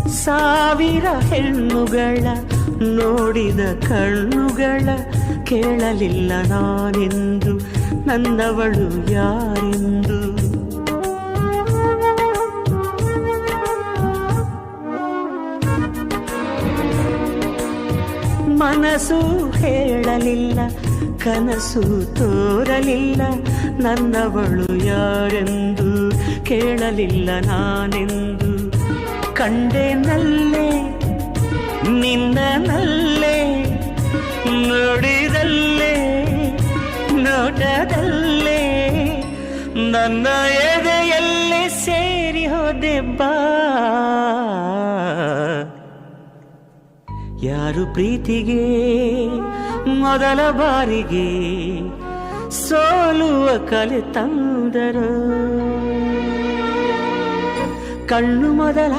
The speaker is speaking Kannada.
ಸಾವಿರ ಹೆಣ್ಣುಗಳ ನೋಡಿದ ಕಣ್ಣುಗಳ ಕೇಳಲಿಲ್ಲ ನಾನೆಂದು ನನ್ನವಳು ಯಾರೆಂದು. ಮನಸ್ಸು ಹೇಳಲಿಲ್ಲ, ಕನಸು ತೋರಲಿಲ್ಲ, ನನ್ನವಳು ಯಾರೆಂದು ಕೇಳಲಿಲ್ಲ ನಾನೆಂದು. ಕಂಡೆನಲ್ಲೇ ನಿನ್ನನಲ್ಲೇ, ನೋಡಿದಲ್ಲೇ ನೋಟದಲ್ಲೇ, ನನ್ನ ಎದೆಯಲ್ಲೇ ಸೇರಿ ಹೋದೆ ಬಾ. ಯಾರು ಪ್ರೀತಿಗೆ ಮೊದಲ ಬಾರಿಗೆ ಸೋಲುವ ಕಲೆ ತಂದರು. ಕಣ್ಣು ಮೊದಲ